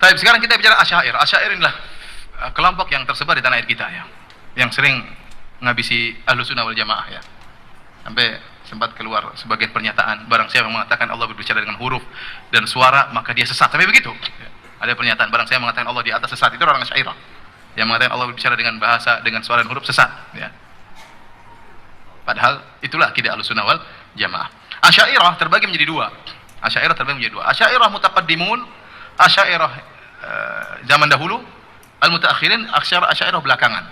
Baik, sekarang kita bicara Asy'ariyah. Asy'ariyah inilah kelompok yang tersebar di tanah air kita ya, yang sering menghabisi Ahlussunnah wal Jamaah ya. Sampai sempat keluar sebagian pernyataan, barang siapa yang mengatakan Allah berbicara dengan huruf dan suara maka dia sesat. Sampai begitu. Ya. Ada pernyataan, barang siapa mengatakan Allah di atas sesat, itu orang Asy'ariyah. Yang mengatakan Allah berbicara dengan bahasa, dengan suara dan huruf sesat ya. Padahal itulah akidah Ahlussunnah wal Jamaah. Asy'ariyah terbagi menjadi dua. Asy'ariyah terbagi menjadi dua. Asy'ariyah mutaqaddimun, Asy'ariyah zaman dahulu, al-mutaakhirin, Asy'ariyah belakangan.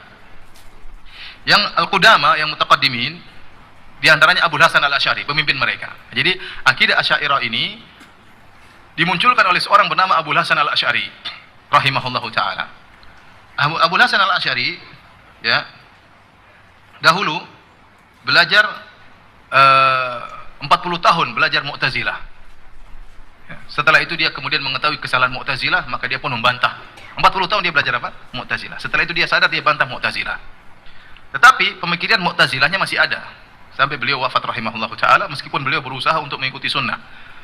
Yang al-qudama, yang mutaqaddimin, di antaranya Abu Hasan al-Asy'ari, pemimpin mereka. Jadi akidah Asy'ariyah ini dimunculkan oleh seorang bernama Abu Hasan al-Asy'ari rahimahullahu taala. Abu Hasan al-Asy'ari ya, dahulu belajar 40 tahun belajar Mu'tazilah. Ya, setelah itu dia kemudian mengetahui kesalahan Mu'tazilah, maka dia pun membantah. 40 tahun dia belajar apa? Mu'tazilah. Setelah itu dia sadar, dia bantah Mu'tazilah. Tetapi pemikiran Mu'tazilahnya masih ada sampai beliau wafat rahimahullahu taala, meskipun beliau berusaha untuk mengikuti sunnah.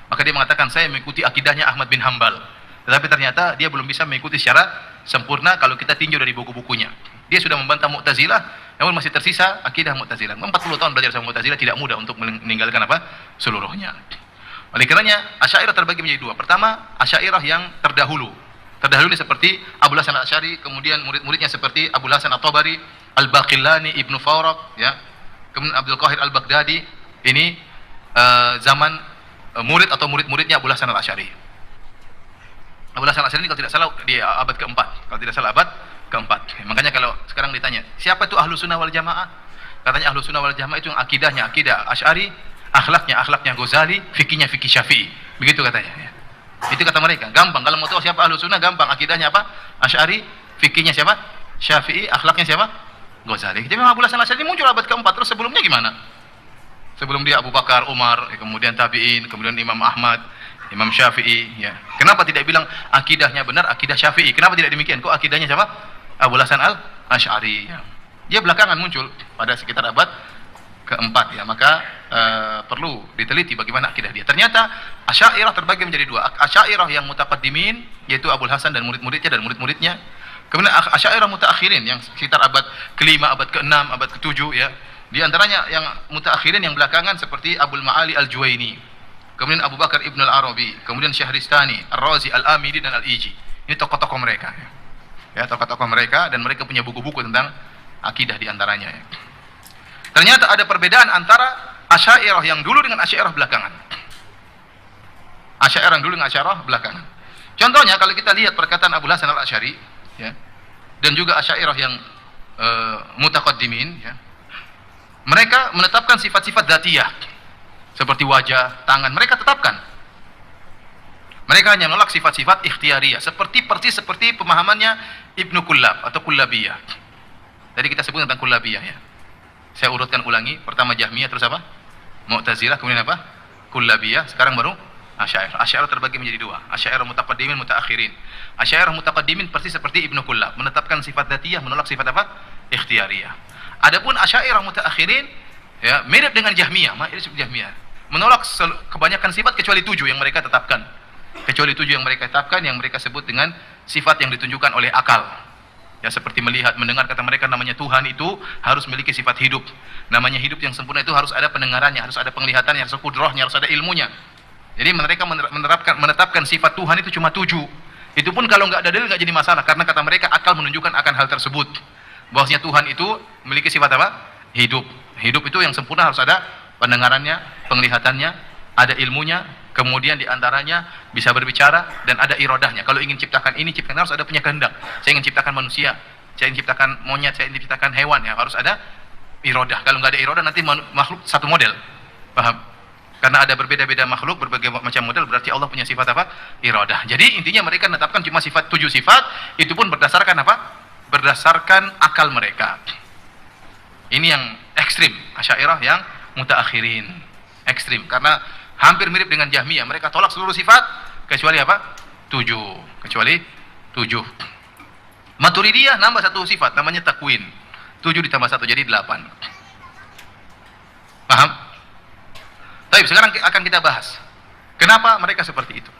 Maka dia mengatakan, saya mengikuti akidahnya Ahmad bin Hambal. Tetapi ternyata dia belum bisa mengikuti secara sempurna kalau kita tinjau dari buku-bukunya. Dia sudah membantah Mu'tazilah, namun masih tersisa akidah Mu'tazilah. 40 tahun belajar sama Mu'tazilah tidak mudah untuk meninggalkan apa? Seluruhnya. Oleh karenanya Asy'ariyah terbagi menjadi dua. Pertama, Asy'ariyah yang terdahulu. Terdahulu ini seperti Abu Hasan al-Asy'ari, kemudian murid-muridnya seperti Abu Hasan at-Tabari, Al-Baqillani, Ibnu Faraq, ya. Kemudian Abdul Qahir al-Baghdadi. Ini zaman murid atau murid-muridnya Abu Hasan al-Asy'ari. Abu Hasan al-Asy'ari ini kalau tidak salah di abad keempat. Kalau tidak salah abad keempat. Makanya kalau sekarang ditanya, siapa itu Ahlussunnah wal Jamaah? Katanya Ahlussunnah wal Jamaah itu yang akidahnya akidah Asy'ari, akhlaknya Ghazali, fikihnya fikih Syafi'i. Begitu katanya ya. Itu kata mereka. Gampang kalau mau tahu siapa Ahlussunnah, gampang. Akidahnya apa? Asy'ari, fikihnya siapa? Syafi'i, akhlaknya siapa? Ghazali. Jadi memang Abu Hasan al-Asy'ari muncul abad keempat. Terus sebelumnya gimana? Sebelum dia Abu Bakar, Umar, kemudian tabi'in, kemudian Imam Ahmad, Imam Syafi'i ya. Kenapa tidak bilang akidahnya benar akidah Syafi'i? Kenapa tidak demikian? Kok akidahnya siapa? Abu Hasan al-Asy'ari ya. Dia belakangan muncul pada sekitar abad keempat ya. Maka perlu diteliti bagaimana akidah dia. Ternyata Asy'ariyah terbagi menjadi dua. Asy'ariyah yang mutaqaddimin, yaitu Abu Hasan dan murid-muridnya. Kemudian Asy'ariyah mutaakhirin yang sekitar abad ke-5, abad ke-6, abad ke-7 ya. Di antaranya yang mutaakhirin yang belakangan seperti Abul Ma'ali al-Juwaini, kemudian Abu Bakar Ibn al-Arabi, kemudian Syahristani, Ar-Razi, Al-Amidi dan Al-Iji. Ini tokoh-tokoh mereka ya. Ya, tokoh-tokoh mereka, dan mereka punya buku-buku tentang akidah di antaranya ya. Ternyata ada perbedaan antara Asy'ariyah yang dulu dengan Asy'ariyah belakangan. Asy'ariyah yang dulu dengan Asy'ariyah belakangan. Contohnya kalau kita lihat perkataan Abu Hasan al-Asy'ari ya, dan juga Asy'ariyah yang mutaqaddimin ya, mereka menetapkan sifat-sifat dzatiyah seperti wajah, tangan, mereka tetapkan. Mereka hanya menolak sifat-sifat ikhtiyariyah, persis seperti pemahamannya Ibnu Kullab atau Kullabiyah. Tadi kita sebut tentang Kullabiyah ya. Saya urutkan ulangi, pertama Jahmiyah, terus apa? Mu'tazilah, kemudian apa? Kullabiyah, sekarang baru Asy'ariyah. Asy'ariyah terbagi menjadi dua. Asy'ariyah mutaqaddimin, mutaakhirin. Asy'ariyah mutaqaddimin persis seperti Ibnu Kullab, menetapkan sifat dzatiyah, menolak sifat apa? Ikhtiyariyah. Adapun Asy'ariyah mutaakhirin ya, mirip dengan Jahmiyah, menolak kebanyakan sifat kecuali 7 yang mereka tetapkan. Kecuali 7 yang mereka tetapkan, yang mereka sebut dengan sifat yang ditunjukkan oleh akal. Ya, seperti melihat, mendengar, kata mereka namanya Tuhan itu harus memiliki sifat hidup. Namanya hidup yang sempurna itu harus ada pendengarannya, harus ada penglihatannya, harus ada kudrahnya, harus ada ilmunya. Jadi mereka menetapkan sifat Tuhan itu cuma 7. Itu pun kalau nggak ada dalil nggak jadi masalah, karena kata mereka akal menunjukkan akan hal tersebut. Bahwasanya Tuhan itu memiliki sifat apa? Hidup. Hidup itu yang sempurna harus ada pendengarannya, penglihatannya, ada ilmunya, kemudian diantaranya bisa berbicara dan ada irodahnya. Kalau ingin ciptakan ini, ciptakan harus ada punya kehendak. Saya ingin ciptakan manusia, saya ingin ciptakan monyet, saya ingin ciptakan hewan, ya harus ada irodah. Kalau nggak ada irodah nanti makhluk satu model, paham? Karena ada berbeda-beda makhluk, berbagai macam model, berarti Allah punya sifat apa? Irodah. Jadi intinya mereka menetapkan cuma 7 sifat, itu pun berdasarkan apa? Berdasarkan akal mereka. Ini yang ekstrim, Asy'ariyah yang mutaakhirin. Ekstrim, karena hampir mirip dengan Jahmiyah. Mereka tolak seluruh sifat, kecuali apa? 7. Kecuali 7. Maturidiyah nambah 1 sifat, namanya takwin. 7 ditambah 1, jadi 8. Paham? Baik, sekarang akan kita bahas kenapa mereka seperti itu.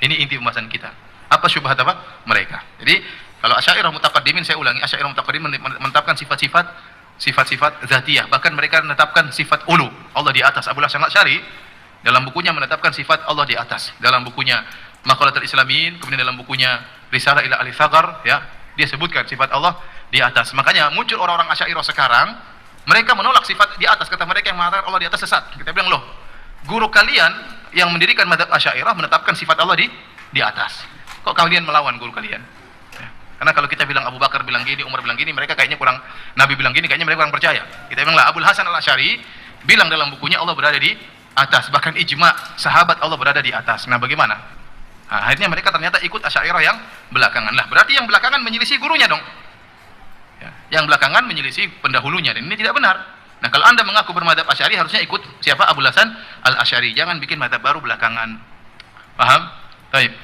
Ini inti pembahasan kita. Apa syubhat apa? Mereka. Jadi kalau Asy'ariyah mutaqaddimin, saya ulangi, Asy'ariyah mutaqaddimin menetapkan sifat-sifat zatiyah, bahkan mereka menetapkan sifat ulu, Allah di atas. Abul Hasan Asy'ari dalam bukunya menetapkan sifat Allah di atas. Dalam bukunya Maqalatul Islamin, kemudian dalam bukunya Risalah ila Ahli Tsaghar, ya, dia sebutkan sifat Allah di atas. Makanya muncul orang-orang Asy'ariyah sekarang, mereka menolak sifat di atas. Kata mereka yang mengatakan Allah di atas sesat. Kita bilang, loh, guru kalian yang mendirikan mazhab Asy'ariyah menetapkan sifat Allah di atas. Kok kalian melawan guru kalian? Ya. Karena kalau kita bilang Abu Bakar bilang gini, Umar bilang gini, mereka kayaknya kurang, Nabi bilang gini, kayaknya mereka kurang percaya. Kita bilang lah, Abul Hasan Al-Asy'ari bilang dalam bukunya Allah berada di atas, bahkan ijma sahabat Allah berada di atas. Nah, bagaimana? Nah, akhirnya mereka ternyata ikut Asy'ariyah yang belakangan. Lah, berarti yang belakangan menyelisih gurunya dong. Ya, yang belakangan menyelisih pendahulunya, dan ini tidak benar. Nah, kalau Anda mengaku bermadzhab Asy'ari, harusnya ikut siapa? Abul Hasan Al-Asy'ari. Jangan bikin mazhab baru belakangan. Paham? Baik.